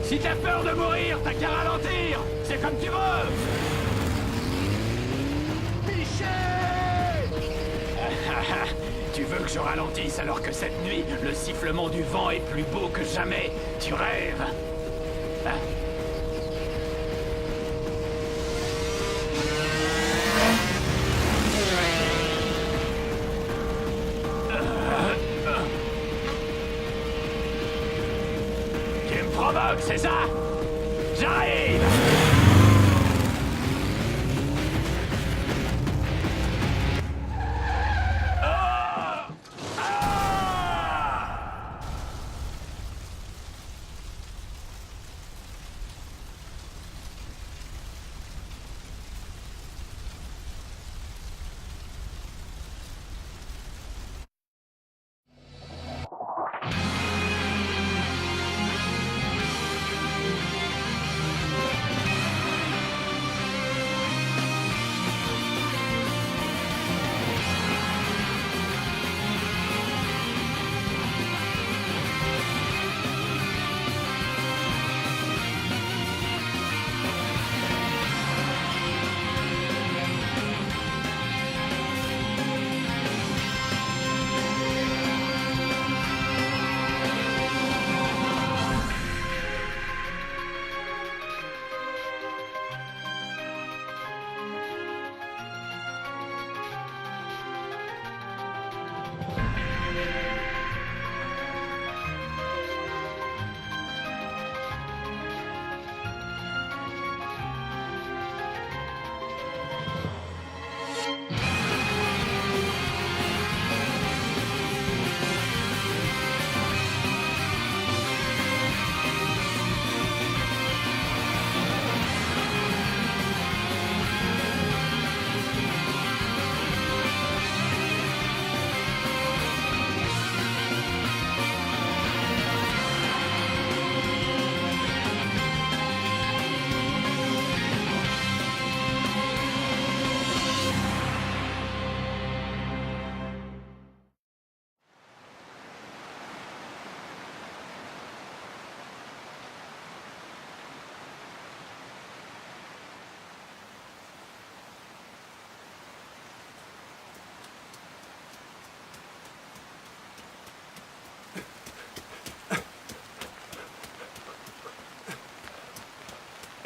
Si t'as peur de mourir, t'as qu'à ralentir. C'est comme tu veux. Michel. Tu veux que je ralentisse alors que cette nuit, le sifflement du vent est plus beau que jamais? Tu rêves? Hein? Tu me provoques, c'est ça? J'arrive!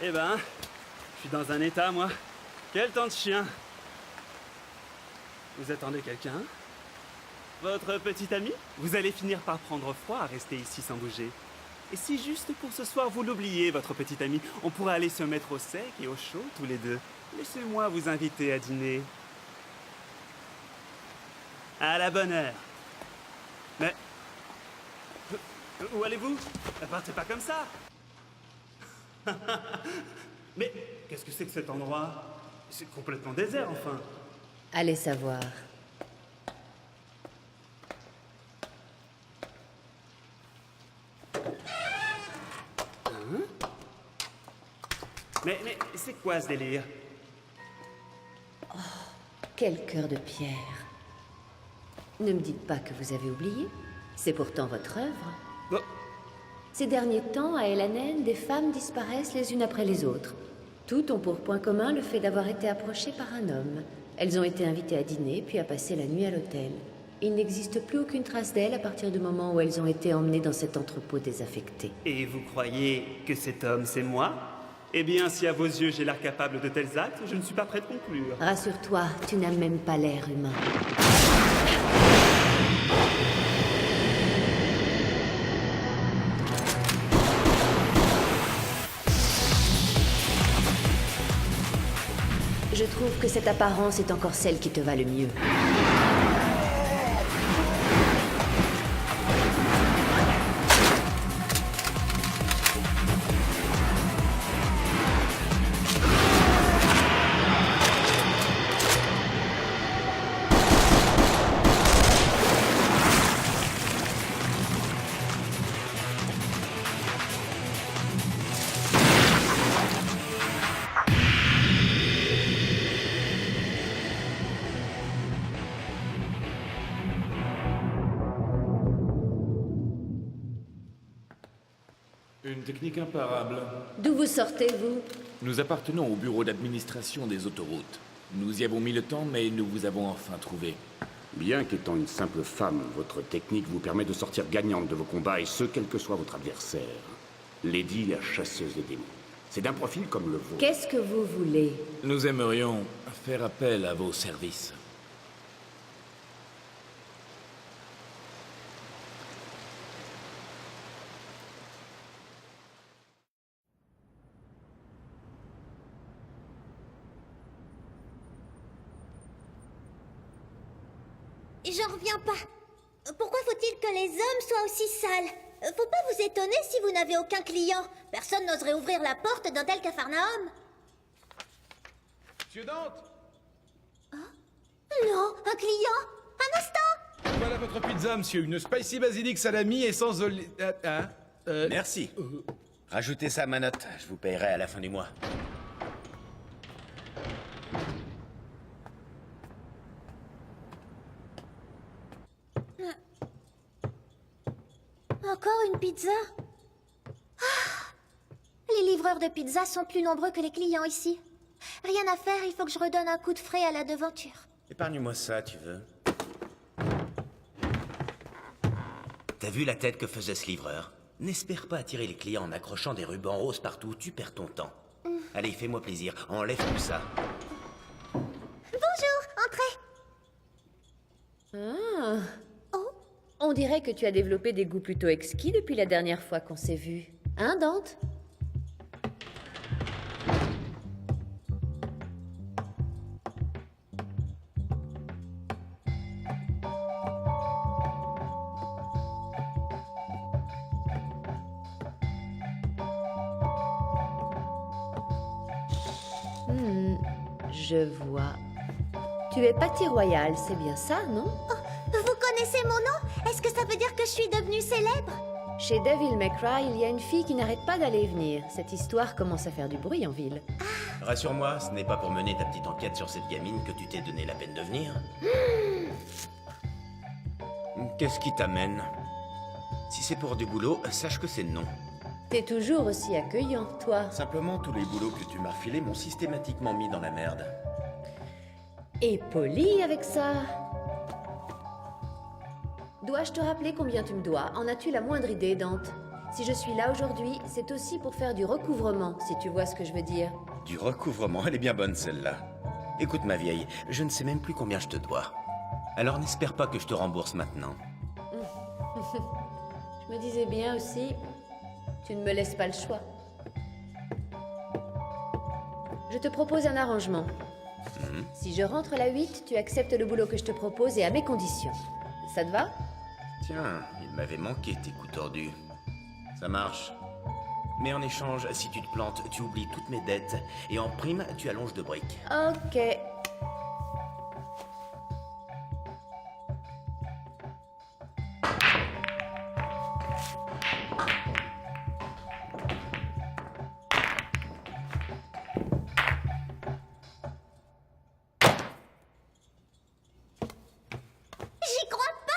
Eh ben, je suis dans un état, moi. Quel temps de chien. Vous attendez quelqu'un? Votre petit ami? Vous allez finir par prendre froid à rester ici sans bouger. Et si juste pour ce soir vous l'oubliez, votre petit ami, on pourrait aller se mettre au sec et au chaud tous les deux. Laissez-moi vous inviter à dîner. À la bonne heure. Mais... Où allez-vous? Partez pas comme ça. Mais qu'est-ce que c'est que cet endroit? C'est complètement désert, enfin. Allez savoir. Hein? Mais c'est quoi ce délire? Oh, quel cœur de pierre. Ne me dites pas que vous avez oublié. C'est pourtant votre œuvre. Bon. Ces derniers temps, à Elanen, des femmes disparaissent les unes après les autres. Toutes ont pour point commun le fait d'avoir été approchées par un homme. Elles ont été invitées à dîner, puis à passer la nuit à l'hôtel. Il n'existe plus aucune trace d'elles à partir du moment où elles ont été emmenées dans cet entrepôt désaffecté. Et vous croyez que cet homme, c'est moi? Eh bien, si à vos yeux j'ai l'air capable de tels actes, je ne suis pas prêt de conclure. Rassure-toi, tu n'as même pas l'air humain. Je trouve que cette apparence est encore celle qui te va le mieux. Une Une technique imparable. D'où vous sortez, vous? Nous appartenons au bureau d'administration des autoroutes. Nous y avons mis le temps, mais nous vous avons enfin trouvé. Bien qu'étant une simple femme, votre technique vous permet de sortir gagnante de vos combats, et ce, quel que soit votre adversaire. Lady, la chasseuse de démons. C'est d'un profil comme le vôtre. Qu'est-ce que vous voulez? Nous aimerions faire appel à vos services. J'en reviens pas. Pourquoi faut-il que les hommes soient aussi sales? Faut pas vous étonner si vous n'avez aucun client. Personne n'oserait ouvrir la porte d'un tel Capharnaüm. Monsieur Dante, Non, un client. Un instant. voilà votre pizza, monsieur. Une spicy basilic salami et sans Merci. Rajoutez ça à ma note, je vous paierai à la fin du mois. Encore une pizza? Les livreurs de pizza sont plus nombreux que les clients ici. Rien à faire, il faut que je redonne un coup de frais à la devanture. Épargne-moi ça, tu veux. T'as vu la tête que faisait ce livreur? N'espère pas attirer les clients en accrochant des rubans roses partout, tu perds ton temps. Allez, fais-moi plaisir, enlève tout ça. Bonjour, entrez. Ah. Oh, On dirait que tu as développé des goûts plutôt exquis depuis la dernière fois qu'on s'est vus. Hein, Dante? Je vois. Tu es pâtis royal, c'est bien ça, non? vous connaissez mon nom? Est-ce que ça veut dire que je suis devenue célèbre? Chez Devil May Cry, il y a une fille qui n'arrête pas d'aller et venir. Cette histoire commence à faire du bruit en ville. Rassure-moi, ce n'est pas pour mener ta petite enquête sur cette gamine que tu t'es donné la peine de venir. Qu'est-ce qui t'amène? Si c'est pour du boulot, sache que c'est non. T'es toujours aussi accueillant, toi. Simplement, tous les boulots que tu m'as refilés m'ont systématiquement mis dans la merde. Et poli avec ça. Dois-je te rappeler combien tu me dois? En as-tu la moindre idée, Dante? Si je suis là aujourd'hui, c'est aussi pour faire du recouvrement, si tu vois ce que je veux dire. Du recouvrement, elle est bien bonne celle-là. Écoute ma vieille, je ne sais même plus combien je te dois. Alors n'espère pas que je te rembourse maintenant. Je me disais bien aussi, tu ne me laisses pas le choix. Je te propose un arrangement. Si je rentre à la 8, tu acceptes le boulot que je te propose et à mes conditions. Ça te va? Tiens, il m'avait manqué tes coups tordus. Ça marche. Mais en échange, si tu te plantes, tu oublies toutes mes dettes. Et en prime, tu allonges de briques. Ok. J'y crois pas.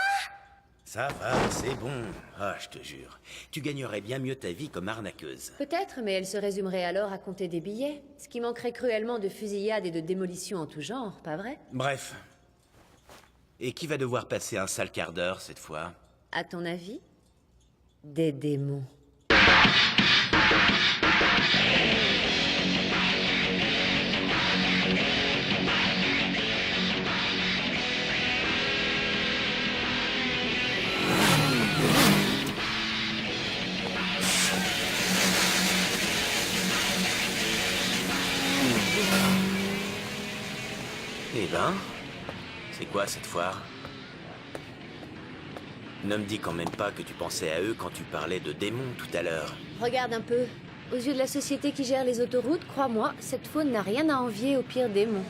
Ça va, c'est bon. Ah, je te jure. Tu gagnerais bien mieux ta vie comme arnaqueuse. Peut-être, mais elle se résumerait alors à compter des billets. Ce qui manquerait cruellement de fusillades et de démolitions en tout genre, pas vrai? Bref. Et qui va devoir passer un sale quart d'heure cette fois? À ton avis? Des démons. Eh ben, c'est quoi cette foire? Ne me dis quand même pas que tu pensais à eux quand tu parlais de démons tout à l'heure. Regarde un peu. Aux yeux de la société qui gère les autoroutes, crois-moi, cette faune n'a rien à envier au pire démon.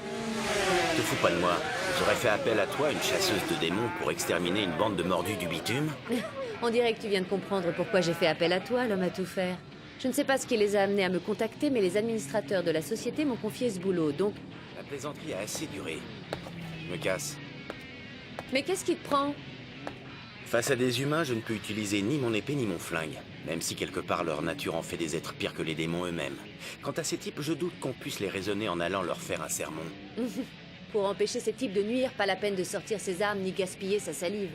Te fous pas de moi. J'aurais fait appel à toi, une chasseuse de démons, pour exterminer une bande de mordus du bitume. On dirait que tu viens de comprendre pourquoi j'ai fait appel à toi, l'homme à tout faire. Je ne sais pas ce qui les a amenés à me contacter, mais les administrateurs de la société m'ont confié ce boulot, donc... La plaisanterie a assez duré. Je me casse. Mais qu'est-ce qui te prend? Face à des humains, je ne peux utiliser ni mon épée ni mon flingue. Même si quelque part leur nature en fait des êtres pires que les démons eux-mêmes. Quant à ces types, je doute qu'on puisse les raisonner en allant leur faire un sermon. Pour empêcher ces types de nuire, pas la peine de sortir ses armes ni gaspiller sa salive.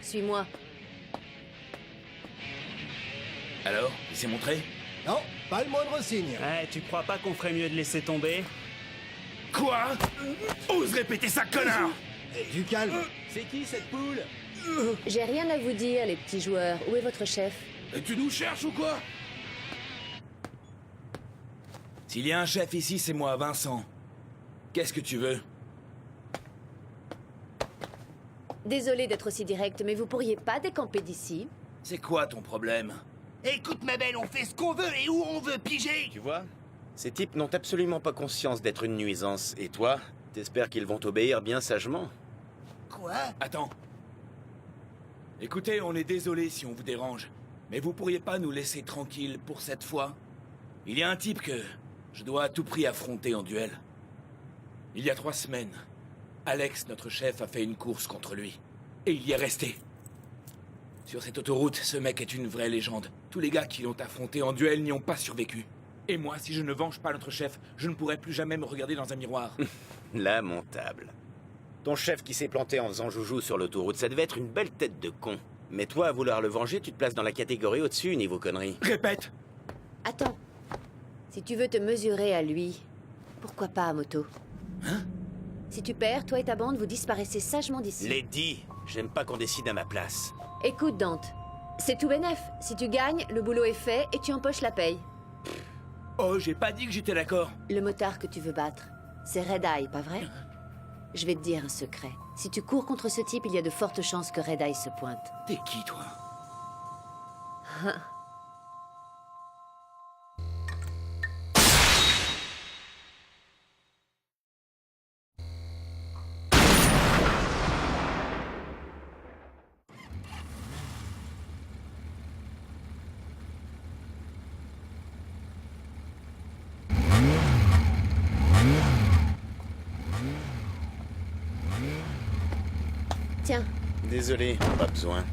Suis-moi. Alors, il s'est montré? Non, pas le moindre signe. Eh, tu crois pas qu'on ferait mieux de laisser tomber? Quoi? Ose répéter ça, connard! Du calme. C'est qui cette poule? J'ai rien à vous dire, les petits joueurs. Où est votre chef? Tu nous cherches ou quoi? S'il y a un chef ici, c'est moi, Vincent. Qu'est-ce que tu veux? Désolé d'être aussi direct, mais vous pourriez pas décamper d'ici? C'est quoi ton problème? Écoute ma belle, on fait ce qu'on veut et où on veut piger. Tu vois? Ces types n'ont absolument pas conscience d'être une nuisance. Et toi? T'espères qu'ils vont t'obéir bien sagement? Quoi? Attends. Écoutez, on est désolé si on vous dérange, mais vous pourriez pas nous laisser tranquilles pour cette fois? Il y a un type que je dois à tout prix affronter en duel. Il y a 3 semaines, Alex, notre chef, a fait une course contre lui. Et il y est resté. Sur cette autoroute, ce mec est une vraie légende. Tous les gars qui l'ont affronté en duel n'y ont pas survécu. Et moi, si je ne venge pas notre chef, je ne pourrai plus jamais me regarder dans un miroir. Lamentable. Ton chef qui s'est planté en faisant joujou sur l'autoroute, ça devait être une belle tête de con. Mais toi, à vouloir le venger, tu te places dans la catégorie au-dessus, niveau conneries. Répète! Attends. Si tu veux te mesurer à lui, pourquoi pas à moto? Hein? Si tu perds, toi et ta bande, vous disparaissez sagement d'ici. Lady, j'aime pas qu'on décide à ma place. Écoute, Dante. C'est tout bénef. Si tu gagnes, le boulot est fait et tu empoches la paye. Oh, j'ai pas dit que j'étais d'accord. Le motard que tu veux battre, c'est Red Eye, pas vrai? Je vais te dire un secret. Si tu cours contre ce type, il y a de fortes chances que Red Eye se pointe. T'es qui, toi? Tiens, Désolé, pas besoin.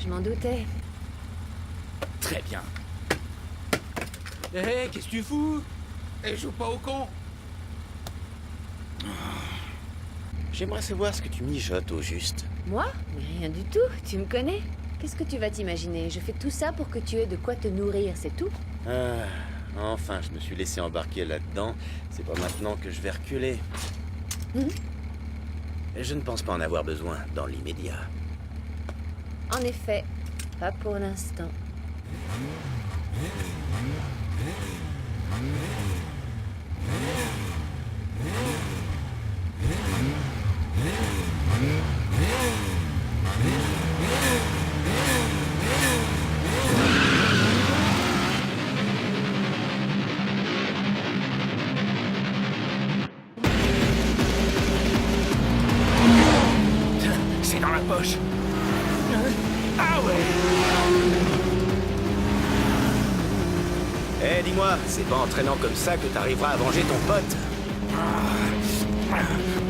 je m'en doutais. Très bien. Hé, qu'est-ce que tu fous? Et joue pas au con. J'aimerais savoir ce que tu mijotes au juste. Moi? Mais rien du tout. Tu me connais? Qu'est-ce que tu vas t'imaginer? Je fais tout ça pour que tu aies de quoi te nourrir, c'est tout? Ah, enfin, je me suis laissé embarquer là-dedans. C'est pas maintenant que je vais reculer. Je ne pense pas en avoir besoin dans l'immédiat. En effet, pas pour l'instant. C'est dans la poche. Ah ouais. Eh, dis-moi, c'est pas en traînant comme ça que t'arriveras à venger ton pote.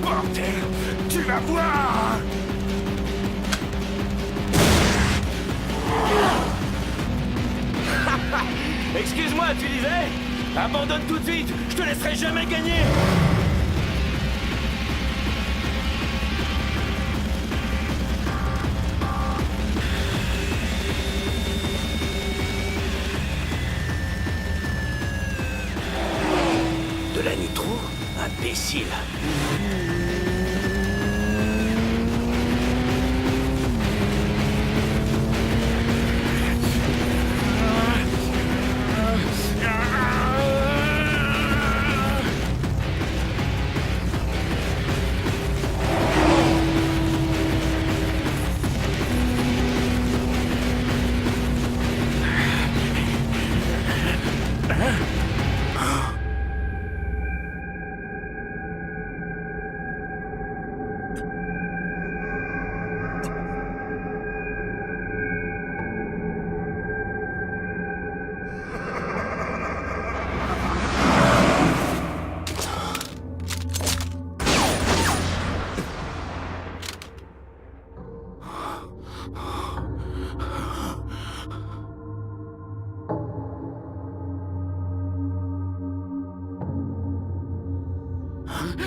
Bordel, tu vas voir. Excuse-moi, tu disais? Abandonne tout de suite, je te laisserai jamais gagner. De la nitro? Imbécile.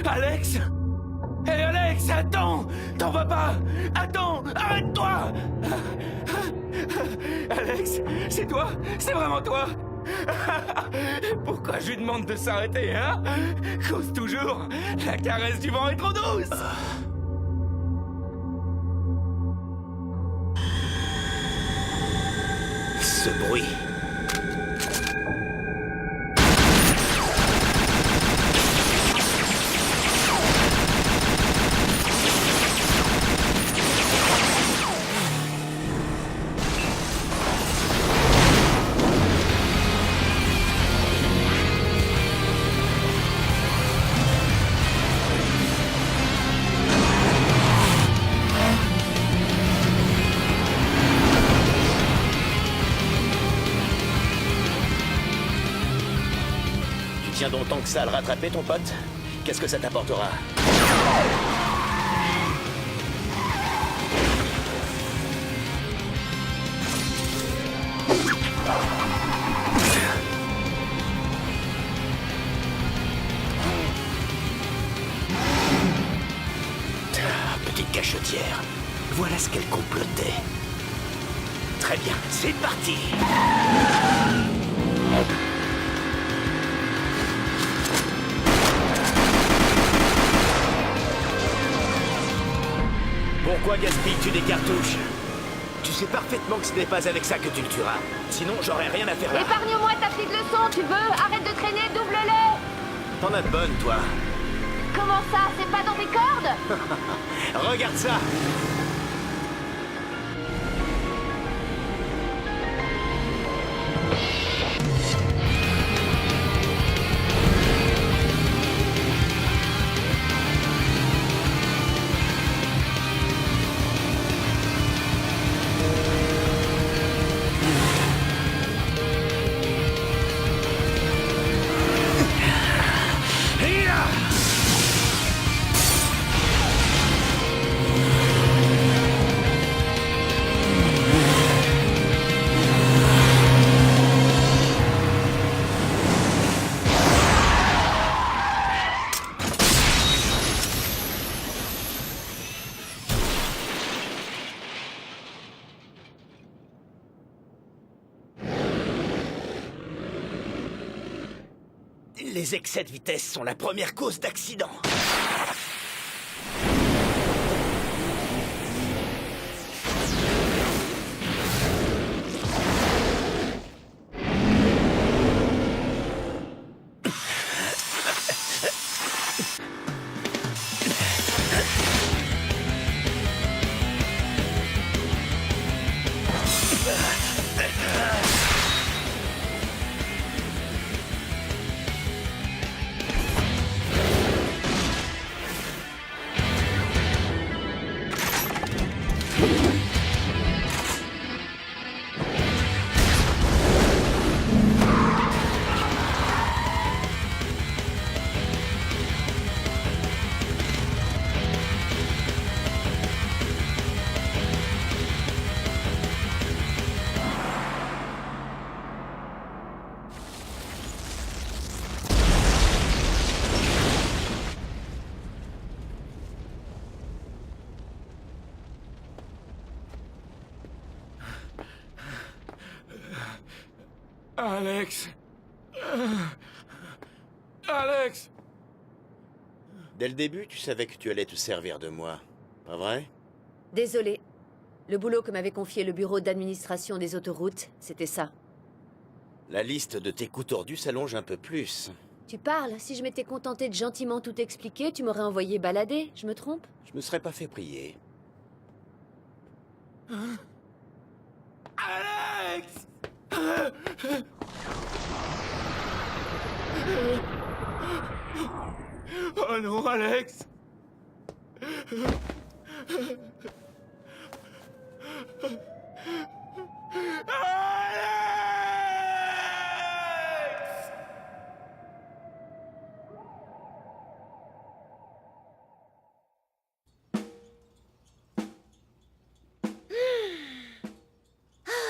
Alex? Hé Alex, attends! T'en vas pas! Attends! Arrête-toi! Alex, c'est toi? C'est vraiment toi? Pourquoi je lui demande de s'arrêter, hein? Cause toujours! La caresse du vent est trop douce! Ce bruit. Tu tiens donc tant que ça à le rattraper, ton pote? Qu'est-ce que ça t'apportera? Petite cachetière. Voilà ce qu'elle complotait. Très bien, c'est parti! Pourquoi gaspilles-tu des cartouches? Tu sais parfaitement que ce n'est pas avec ça que tu le tueras. Sinon, j'aurais rien à faire là. Épargne-moi ta petite leçon, tu veux? Arrête de traîner, double-le! T'en as de bonnes, toi. Comment ça? C'est pas dans tes cordes? Regarde ça! Les excès de vitesse sont la première cause d'accident. Alex. Alex. Dès le début, tu savais que tu allais te servir de moi, pas vrai? Désolé. Le boulot que m'avait confié le bureau d'administration des autoroutes, c'était ça. La liste de tes coups tordus s'allonge un peu plus. Tu parles? Si je m'étais contenté de gentiment tout expliquer, tu m'aurais envoyé balader, je me trompe? Je me serais pas fait prier. Alex. Oh non, Alex.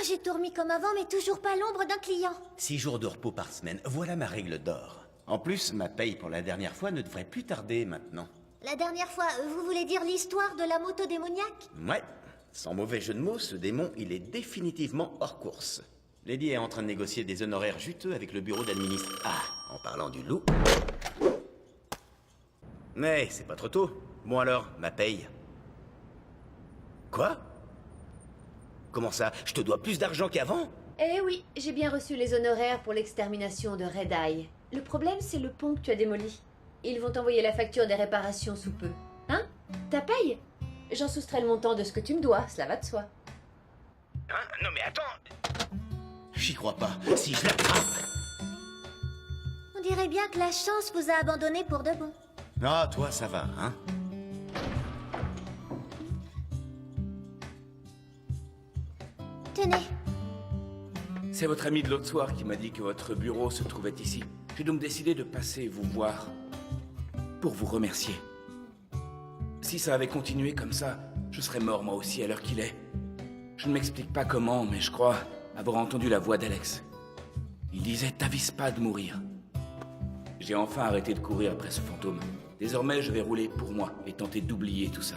J'ai dormi comme avant, mais toujours pas l'ombre d'un client. 6 jours de repos par semaine, voilà ma règle d'or. En plus, ma paye pour la dernière fois ne devrait plus tarder maintenant. La dernière fois, vous voulez dire l'histoire de la moto démoniaque? Ouais, sans mauvais jeu de mots, ce démon, il est définitivement hors course. Lady est en train de négocier des honoraires juteux avec le bureau d'administration. Ah, en parlant du loup... Mais c'est pas trop tôt. Bon alors, ma paye. Quoi? Comment ça? Je te dois plus d'argent qu'avant? Eh oui, j'ai bien reçu les honoraires pour l'extermination de Red Eye. Le problème, c'est le pont que tu as démoli. Ils vont t'envoyer la facture des réparations sous peu. Hein? Ta paye? J'en soustrais le montant de ce que tu me dois, cela va de soi. Hein? Non mais attends... J'y crois pas. Si je l'attrape... On dirait bien que la chance vous a abandonné pour de bon. Ah, toi, ça va, hein? Tenez. C'est votre ami de l'autre soir qui m'a dit que votre bureau se trouvait ici. J'ai donc décidé de passer vous voir pour vous remercier. Si ça avait continué comme ça, je serais mort moi aussi à l'heure qu'il est. Je ne m'explique pas comment, mais je crois avoir entendu la voix d'Alex. Il disait « t'avise pas de mourir ». J'ai enfin arrêté de courir après ce fantôme. Désormais, je vais rouler pour moi et tenter d'oublier tout ça.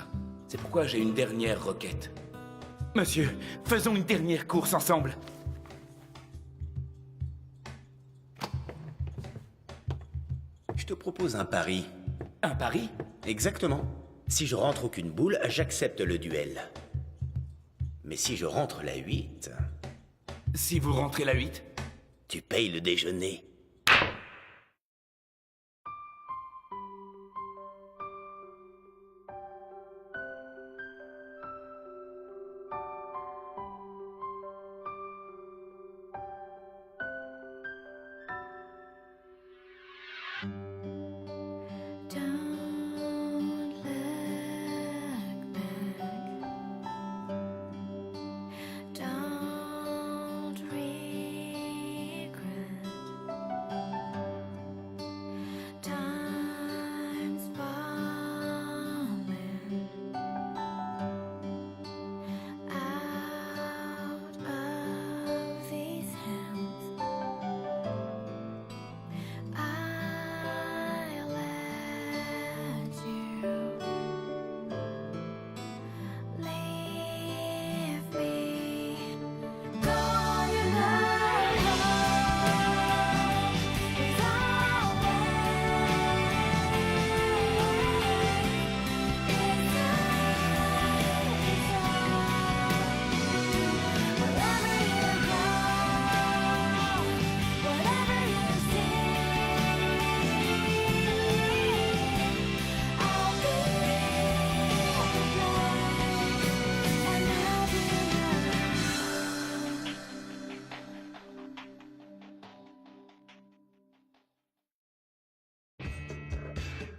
C'est pourquoi j'ai une dernière requête. Monsieur, faisons une dernière course ensemble. Je te propose un pari. Un pari? Exactement. Si je rentre aucune boule, j'accepte le duel. Mais si je rentre la 8... Si vous rentrez la 8? Tu payes le déjeuner.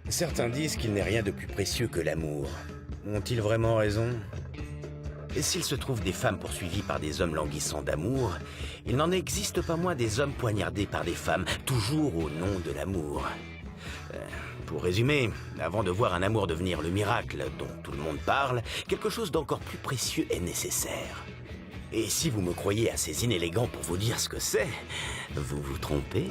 Certains disent qu'il n'est rien de plus précieux que l'amour. Ont-ils vraiment raison? Et s'il se trouve des femmes poursuivies par des hommes languissants d'amour, il n'en existe pas moins des hommes poignardés par des femmes, toujours au nom de l'amour. Pour résumer, avant de voir un amour devenir le miracle dont tout le monde parle, quelque chose d'encore plus précieux est nécessaire. Et si vous me croyez assez inélégant pour vous dire ce que c'est, vous vous trompez.